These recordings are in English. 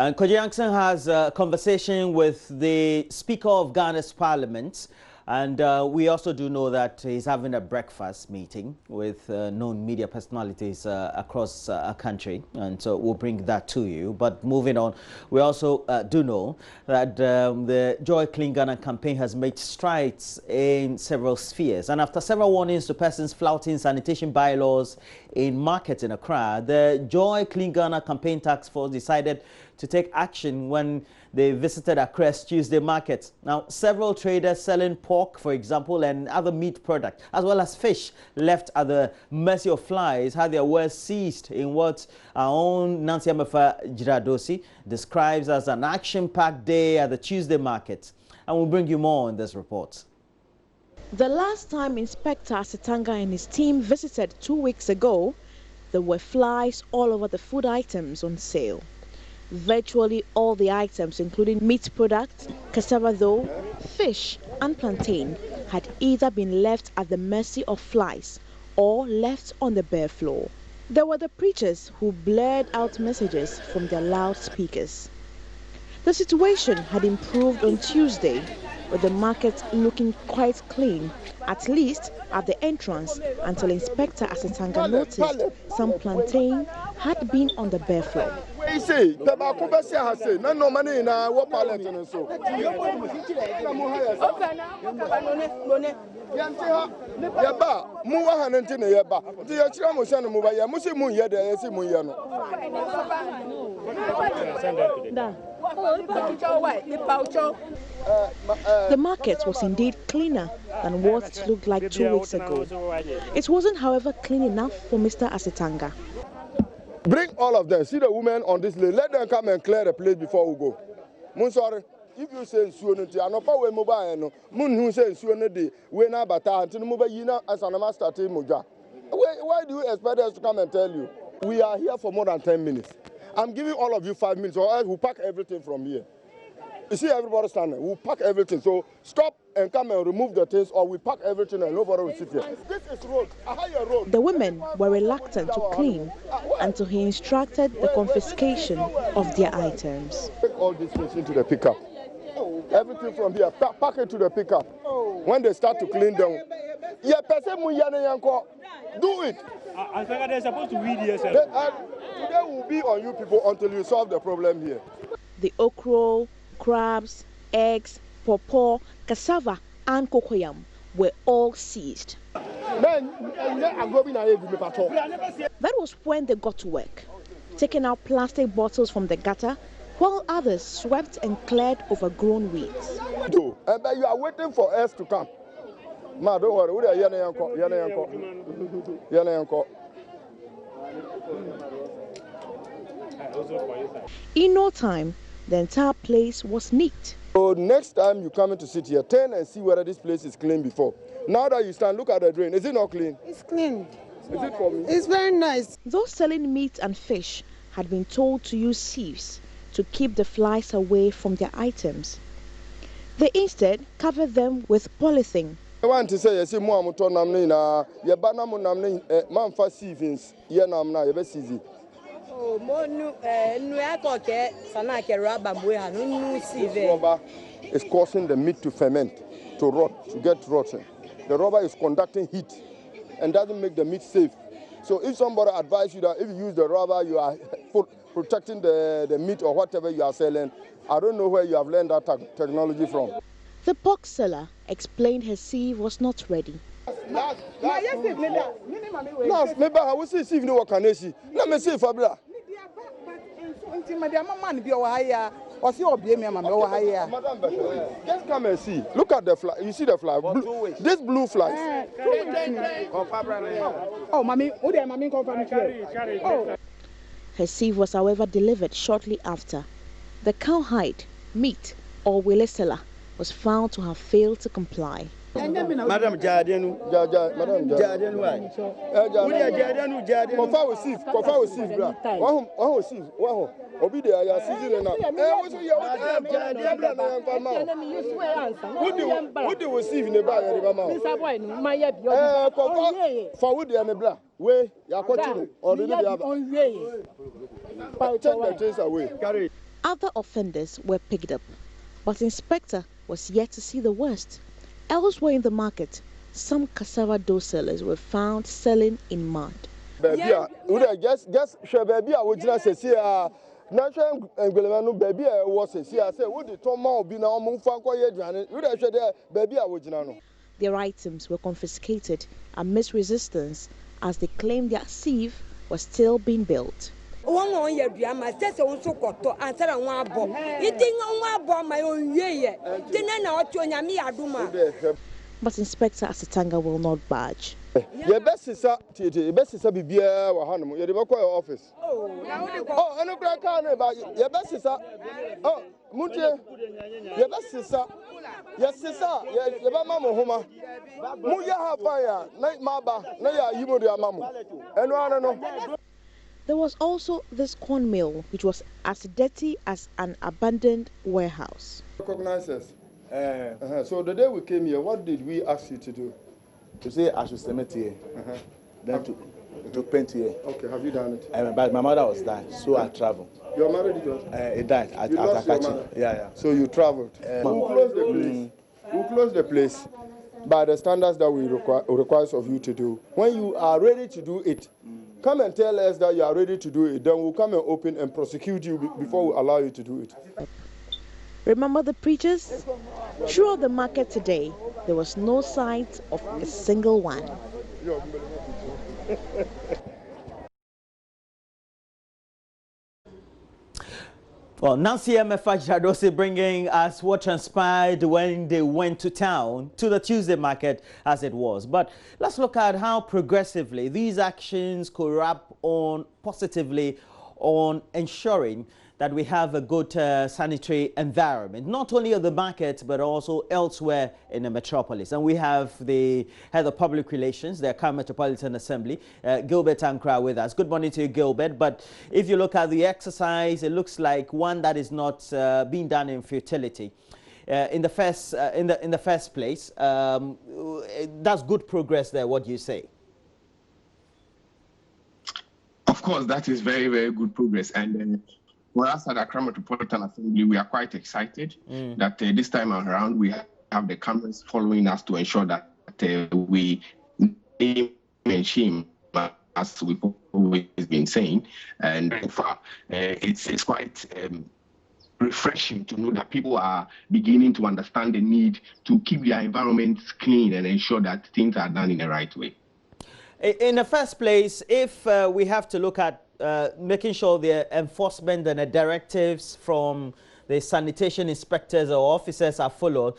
And Koji Yankson has a conversation with the Speaker of Ghana's Parliament. And we also do know that he's having a breakfast meeting with known media personalities across our country. And so we'll bring that to you. But moving on, we also do know that the Joy Clean Ghana campaign has made strides in several spheres. And after several warnings to persons flouting sanitation bylaws in markets in Accra, the Joy Clean Ghana campaign task force decided to take action when they visited Accra's Tuesday market. Now, several traders selling pork, for example, and other meat products, as well as fish, left at the mercy of flies, had their wares seized in what our own Nancy Amefa Jiradosi describes as an action-packed day at the Tuesday market. And we'll bring you more on this report. The last time Inspector Asitanga and his team visited 2 weeks ago, there were flies all over the food items on sale. Virtually all the items, including meat products, cassava dough, fish and plantain, had either been left at the mercy of flies or left on the bare floor. There were the preachers who blared out messages from their loudspeakers. The situation had improved on Tuesday, with the market looking quite clean, at least at the entrance, until Inspector Asitanga noticed some plantain had been on the bare floor. The market was indeed cleaner than what it looked like 2 weeks ago. It wasn't, however, clean enough for Mr. Asitanga. Bring all of them. See the women on this list. Let them come and clear the place before we go. I'm sorry. If you say suonity, I know we mobile no. Mun who say suonity, we na bata until mobile yina as an master team moja. Why do you expect us to come and tell you? We are here for more than 10 minutes. I'm giving all of you 5 minutes, or else we'll pack everything from here. You see everybody standing. We'll pack everything. So stop and come and remove the things, or we pack everything and nobody will sit here. This is road, a higher road. The women were reluctant to clean until he instructed the confiscation of their items. Take all these things into the pickup. Everything from here, pack it to the pickup. When they start to clean them, do it. I think they're supposed to read here. Today will be on you people until you solve the problem here. The okra, crabs, eggs, pawpaw, cassava and cocoyam were all seized. That was when they got to work, taking out plastic bottles from the gutter, while others swept and cleared overgrown weeds. But you are waiting for us to come. Ma, don't worry. In no time, the entire place was neat. So next time you come in to sit here, turn and see whether this place is clean before. Now that you stand, look at the drain. Is it not clean? It's clean. Is it for me? It's very nice. Those selling meat and fish had been told to use sieves to keep the flies away from their items. They instead covered them with polythene. I want to say, yes, more motor namna, ya banamo namna, man for sievings, ya namna, ya besizi. Oh, monu, nuakoke, sanake rubber boya, no sieve. Rubber is causing the meat to ferment, to rot, to get rotten. The rubber is conducting heat and doesn't make the meat safe. So if somebody advises you that if you use the rubber, you are protecting the meat or whatever you are selling, I don't know where you have learned that technology from. The pork seller explained her sieve was not ready. Last, maybe I will see if no can see. Let me see Fabra. Just come and see. Look at the fly. You see the fly. This blue fly. Oh, mommy, Her sieve was, however, delivered shortly after. The cowhide, meat, or willisella was found to have failed to comply. Madam Jadenu, Jadenu, Other offenders were picked up, but Inspector was yet to see the worst. Elsewhere in the market, some cassava dough sellers were found selling in mud. Baby, just share baby. I would just say, National England, baby, I was a say, would the Tom be now move for quiet? You should baby, I would know. Their items were confiscated amidst resistance as they claimed their sieve was still being built. One year, my sister also got to answer one bomb. Eating on one bomb, my own year. Then I to Yami Aduma. But Inspector Asitanga will not budge. Your best is up, your best is up, be a Hanum, your office. Oh, I know I can't about your best is up. Oh, Mutia, your best is up. Yes, sister, your mamma, Homa. Muya have fire, night maba, Naya, you would your mamma. And I don't know. There was also this corn mill, which was as dirty as an abandoned warehouse. Recognize us. So the day we came here, what did we ask you to do? To say I should cement here, then to paint here. Okay, have you done it? But my mother was dying, so I traveled. Your mother did what? It died at Akachi. Yeah. So you traveled. Who closed the place? Who closed the place by the standards that we requires of you to do? When you are ready to do it, come and tell us that you are ready to do it. Then we'll come and open and prosecute you before we allow you to do it. Remember the preachers? Throughout the market today, there was no sight of a single one. Well, Nancy MFA Jadose bringing us what transpired when they went to town, to the Tuesday market as it was. But let's look at how progressively these actions could wrap on positively on ensuring that we have a good sanitary environment, not only at the market, but also elsewhere in the metropolis. And we have the head of public relations, the Accra Metropolitan Assembly, Gilbert Ankra, with us. Good morning to you, Gilbert. But if you look at the exercise, it looks like one that is not being done in futility. In the first place, that's good progress there. What do you say? Of course, that is very, very good progress. And for us at the Accra Metropolitan Assembly, we are quite excited that this time around we have the cameras following us to ensure that we name and shame, as we've always been saying. And so far, it's quite refreshing to know that people are beginning to understand the need to keep their environments clean and ensure that things are done in the right way. In the first place, if we have to look at making sure the enforcement and the directives from the sanitation inspectors or officers are followed,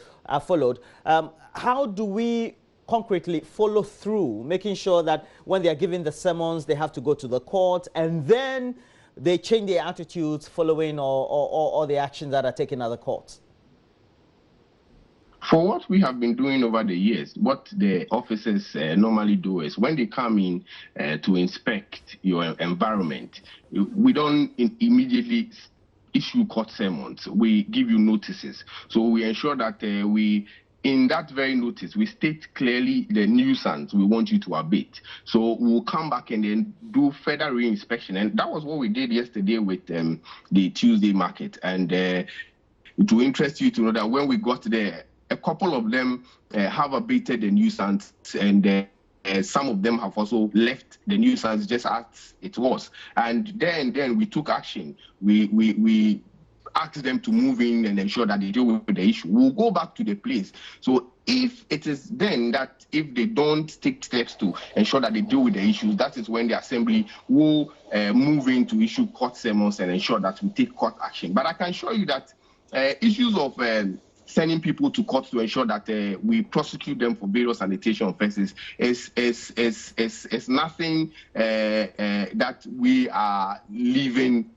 how do we concretely follow through, making sure that when they are giving the summons, they have to go to the court and then they change their attitudes following or the actions that are taken at the courts? For what we have been doing over the years, what the officers normally do is when they come in to inspect your environment, we don't immediately issue court summons. We give you notices. So we ensure that in that very notice, we state clearly the nuisance we want you to abate. So we'll come back and then do further re-inspection. And that was what we did yesterday with the Tuesday market. And it will interest you to know that when we got there, a couple of them have abated the nuisance, and some of them have also left the nuisance just as it was. And then we took action. We asked them to move in and ensure that they deal with the issue. We'll go back to the place. So if it is then that if they don't take steps to ensure that they deal with the issues, that is when the assembly will move in to issue court summons and ensure that we take court action. But I can assure you that issues of sending people to court to ensure that we prosecute them for various sanitation offences is nothing that we are leaving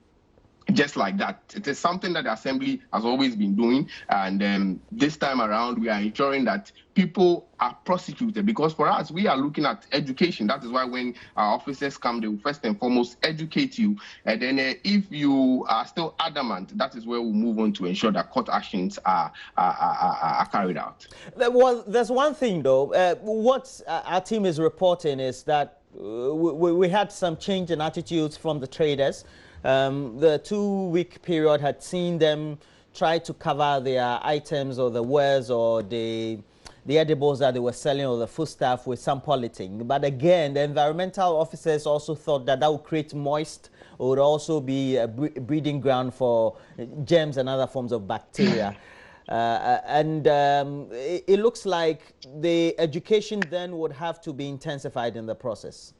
just like that. It is something that the Assembly has always been doing, and this time around we are ensuring that people are prosecuted, because for us, we are looking at education. That is why when our officers come, they will first and foremost educate you, and then if you are still adamant, that is where we'll move on to ensure that court actions are carried out. Well, there's one thing though, what our team is reporting is that we had some change in attitudes from the traders. The 2-week period had seen them try to cover their items or the wares or the edibles that they were selling or the foodstuff with some polythene. But again, the environmental officers also thought that that would create moist, or would also be a breeding ground for germs and other forms of bacteria. It looks like the education then would have to be intensified in the process.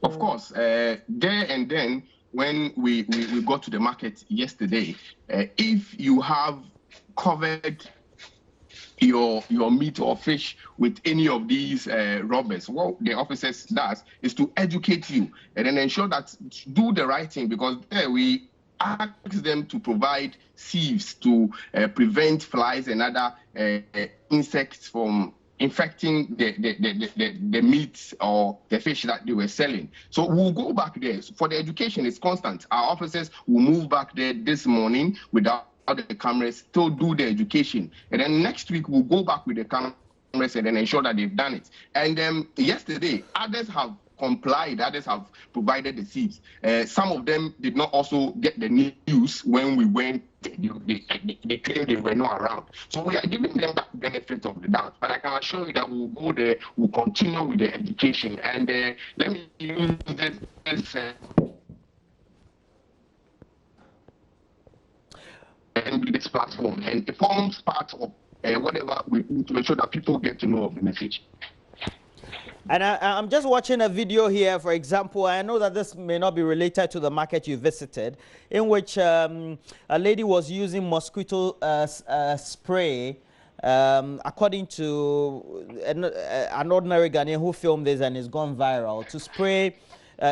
Of course, there and then when we got to the market yesterday, if you have covered your meat or fish with any of these robbers, what the officers does is to educate you and then ensure that do the right thing, because there we ask them to provide sieves to prevent flies and other insects from infecting the meat or the fish that they were selling. So we'll go back there. So for the education, it's constant. Our officers will move back there this morning without the cameras, still do the education. And then next week, we'll go back with the cameras and then ensure that they've done it. And yesterday, others have complied, others have provided the seeds. Some of them did not also get the news when we went. They claimed they were not around. So we are giving them that benefit of the doubt. But I can assure you that we'll go there, we'll continue with the education. And let me use this platform, and it forms part of whatever we do to ensure that people get to know of the message. And I'm just watching a video here, for example. I know that this may not be related to the market you visited, in which a lady was using mosquito spray, according to an ordinary Ghanaian who filmed this and it's gone viral, to spray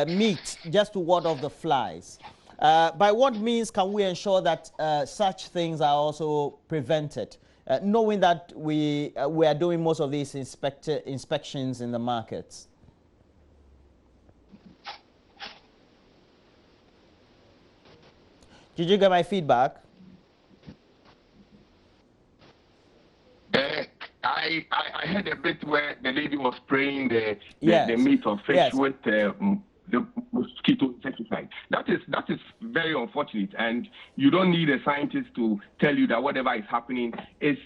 meat just to ward off the flies. By what means can we ensure that such things are also prevented? Knowing that we are doing most of these inspections in the markets? Did you get my feedback? I heard a bit where the lady was spraying the meat or fish with the mosquito insecticide. That is very unfortunate, and you don't need a scientist to tell you that whatever is happening is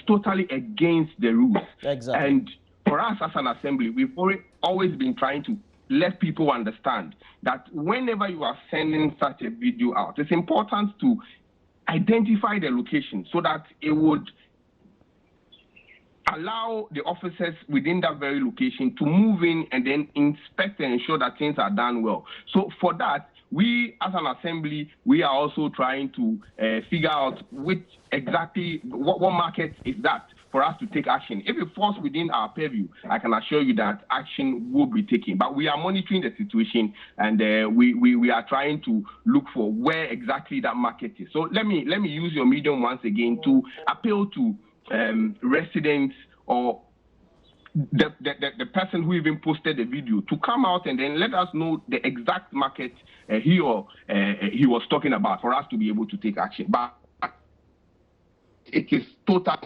totally against the rules. Exactly. And for us as an assembly, we've always been trying to let people understand that whenever you are sending such a video out, it's important to identify the location so that it would allow the officers within that very location to move in and then inspect and ensure that things are done well. So for that, we as an assembly, we are also trying to figure out which exactly what market is that for us to take action. If it falls within our purview, I can assure you that action will be taken. But we are monitoring the situation, and we are trying to look for where exactly that market is. So let me use your medium once again to appeal to residents or the person who even posted the video to come out and then let us know the exact market he was talking about for us to be able to take action. But it is total.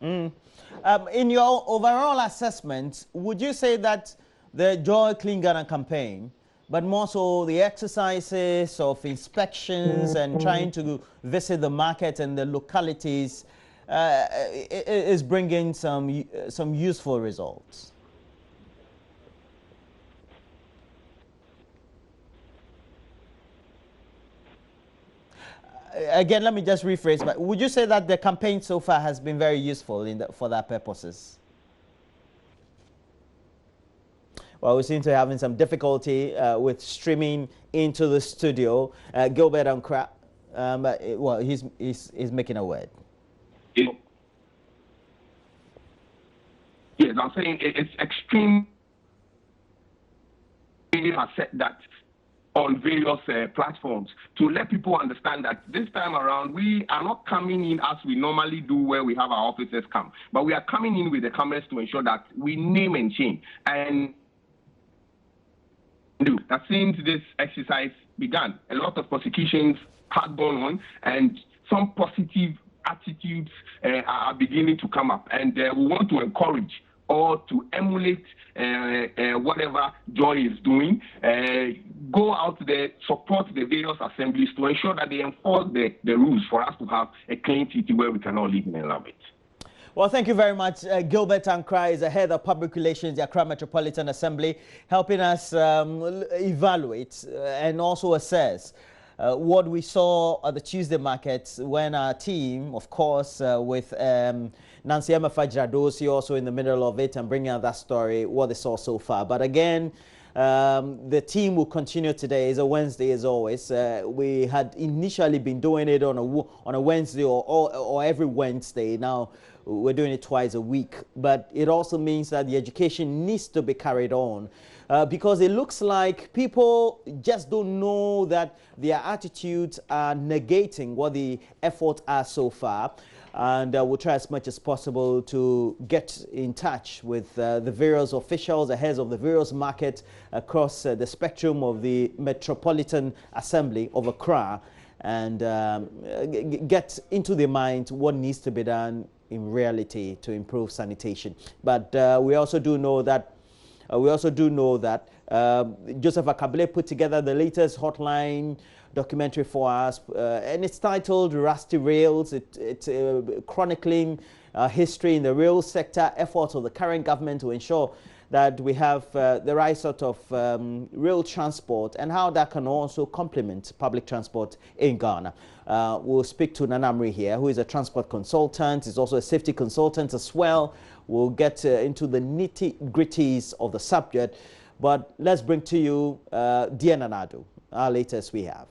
In your overall assessment, would you say that the Joy Clean Ghana campaign, but more so the exercises of inspections and trying to visit the market and the localities, is bringing some useful results? Again, let me just rephrase, but would you say that the campaign so far has been very useful for that purposes? Well, we seem to be having some difficulty with streaming into the studio. Gilbert Ankra, well, he's making a word. Yes, I'm saying it's extreme. We have said that on various platforms to let people understand that this time around we are not coming in as we normally do where we have our officers come, but we are coming in with the cameras to ensure that we name and shame. And that since this exercise began, a lot of prosecutions have gone on and some positive attitudes are beginning to come up, and we want to encourage or to emulate whatever Joy is doing. Go out there, support the various assemblies to ensure that they enforce the rules for us to have a clean city where we can all live and love it. Well, thank you very much. Gilbert Ankra is the head of public relations, the Accra Metropolitan Assembly, helping us evaluate and also assess what we saw at the Tuesday market when our team, of course, with Nancy Emma-Fajradosi also in the middle of it and bringing out that story, what they saw so far. But again, the team will continue today. It's a Wednesday as always. We had initially been doing it on a Wednesday or every Wednesday. Now we're doing it twice a week. But it also means that the education needs to be carried on because it looks like people just don't know that their attitudes are negating what the efforts are so far. And we'll try as much as possible to get in touch with the various officials, the heads of the various markets across the spectrum of the Metropolitan Assembly of Accra and get into their mind what needs to be done in reality to improve sanitation. But we also do know that Joseph Akabile put together the latest hotline documentary for us, and it's titled Rusty Rails. It's chronicling history in the rail sector, efforts of the current government to ensure that we have the right sort of rail transport and how that can also complement public transport in Ghana. We'll speak to Nanamri here, who is a transport consultant. He's also a safety consultant as well. We'll get into the nitty-gritties of the subject. But let's bring to you Dear Nanado, our latest we have.